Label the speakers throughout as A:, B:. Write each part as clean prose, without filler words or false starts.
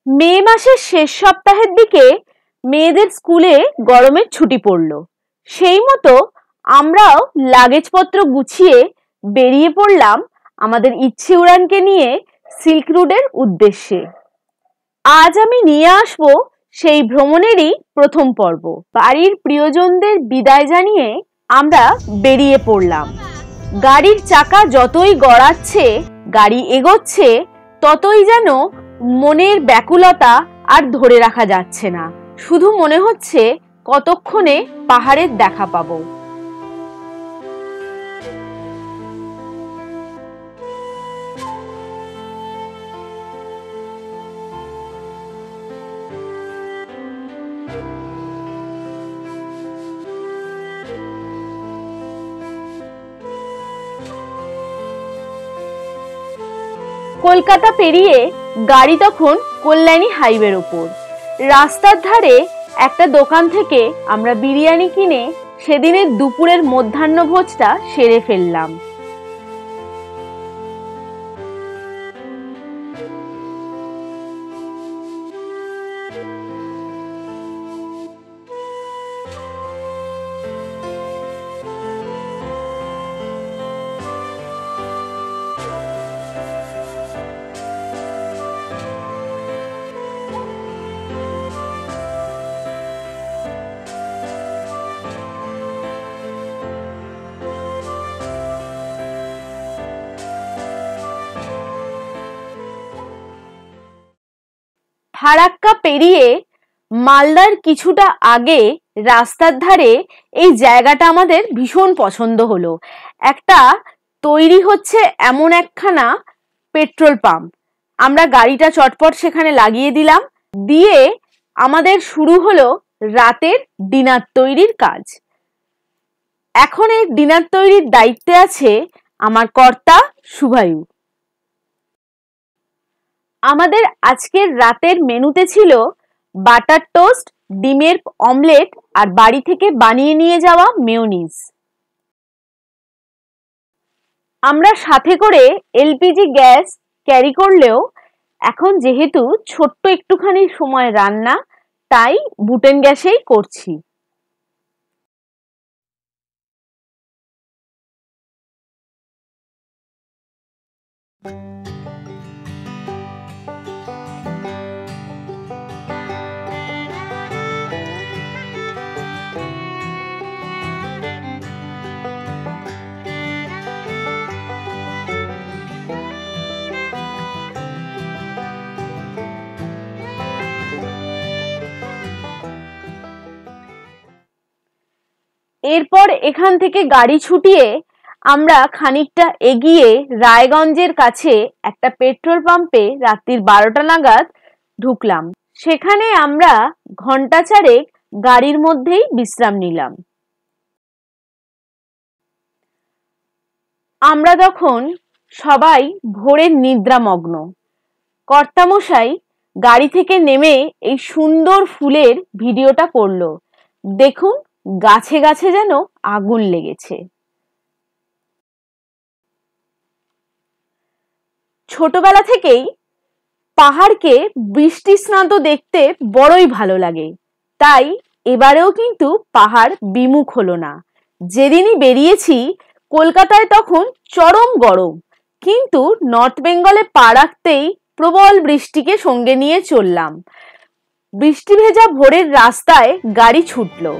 A: মে মাসের শেষ সপ্তাহের দিকে মেয়েদের স্কুলে গরমের ছুটি পড়লো। সেই মতো আমরাও লাগেজপত্র গুছিয়ে বেরিয়ে পড়লাম আমাদের ইচ্ছে উড়ানকে নিয়ে সিল্ক রুটের উদ্দেশ্যে। আজ আমি নিয়ে আসব সেই ভ্রমণেরই প্রথম পর্ব। বাড়ির প্রিয়জনদের বিদায় জানিয়ে আমরা বেরিয়ে পড়লাম। গাড়ির চাকা যতই গড়াচ্ছে, গাড়ি এগোচ্ছে, ততই যেন মনের ব্যাকুলতা আর ধরে রাখা যাচ্ছে না। শুধু মনে হচ্ছে কতক্ষণে পাহাড়ের দেখা পাবো। কলকাতা পেরিয়ে গাড়ি তখন কল্যাণী হাইওয়ের ওপর। রাস্তার ধারে একটা দোকান থেকে আমরা বিরিয়ানি কিনে সেদিনের দুপুরের মধ্যাহ্নভোজটা সেরে ফেললাম। ফারাক্কা পেরিয়ে মালদার কিছুটা আগে রাস্তার ধারে এই জায়গাটা আমাদের ভীষণ পছন্দ হলো। একটা তৈরি হচ্ছে এমন একখানা পেট্রোল পাম্প। আমরা গাড়িটা চটপট সেখানে লাগিয়ে দিলাম, দিয়ে আমাদের শুরু হলো রাতের ডিনার তৈরির কাজ। এখন এই ডিনার তৈরির দায়িত্বে আছে আমার কর্তা শুভায়ু। আমাদের আজকের রাতের মেনুতে ছিল বাটার টোস্ট, ডিমের অমলেট আর বাড়ি থেকে বানিয়ে নিয়ে যাওয়া মেয়োনিজ। আমরা সাথে করে এলপিজি গ্যাস ক্যারি করলেও এখন যেহেতু ছোট্ট একটুখানি সময় রান্না, তাই বুটেন গ্যাসেই করছি। এরপর এখান থেকে গাড়ি ছুটিয়ে আমরা খানিকটা এগিয়ে রায়গঞ্জের কাছে একটা পেট্রোল পাম্পে রাত্রির 12টা নাগাদ ঢুকলাম। সেখানে আমরা ঘন্টা চারেক গাড়ির মধ্যেই বিশ্রাম নিলাম। আমরা তখন সবাই ভোরের নিদ্রামগ্ন। কর্তামশাই গাড়ি থেকে নেমে এই সুন্দর ফুলের ভিডিওটা করলো। দেখুন, গাছে গাছে যেন আগুন লেগেছে। ছোটবেলা থেকেই পাহাড়কে বৃষ্টি স্নাত দেখতে বড়ই ভালো লাগে, তাই এবারেও কিন্তু পাহাড় বিমুখ হলো না। যেদিনই বেরিয়েছি কলকাতায় তখন চরম গরম, কিন্তু নর্থ বেঙ্গলে পা রাখতেই প্রবল বৃষ্টিকে সঙ্গে নিয়ে চললাম। বৃষ্টি ভেজা ভোরের রাস্তায় গাড়ি ছুটলো।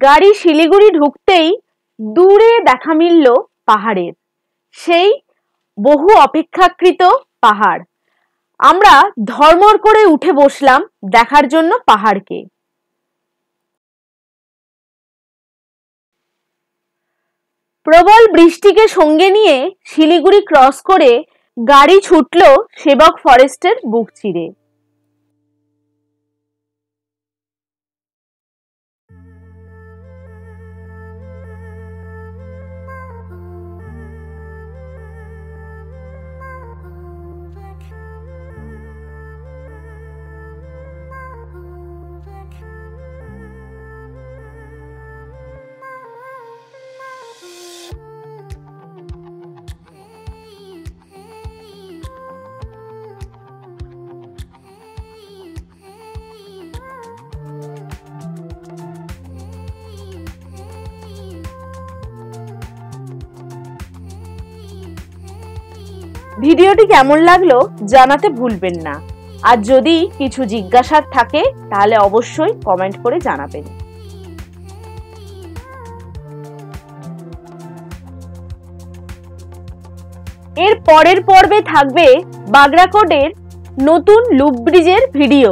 A: গাড়ি শিলিগুড়ি ঢুকতেই দূরে দেখা মিলল পাহাড়ের, সেই বহু অপেক্ষাকৃত পাহাড়। আমরা ধর্মর করে উঠে বসলাম দেখার জন্য পাহাড়কে। প্রবল বৃষ্টিকে সঙ্গে নিয়ে শিলিগুড়ি ক্রস করে গাড়ি ছুটল সেবক ফরেস্টের বুক চিরে। ভিডিওটি কেমন লাগলো জানাতে ভুলবেন না। আর যদি কিছু জিজ্ঞাসার থাকে তাহলে অবশ্যই কমেন্ট করে জানাবেন। এর পরের পর্বে থাকবে বাগড়াকোটের নতুন লুপ ব্রিজের ভিডিও।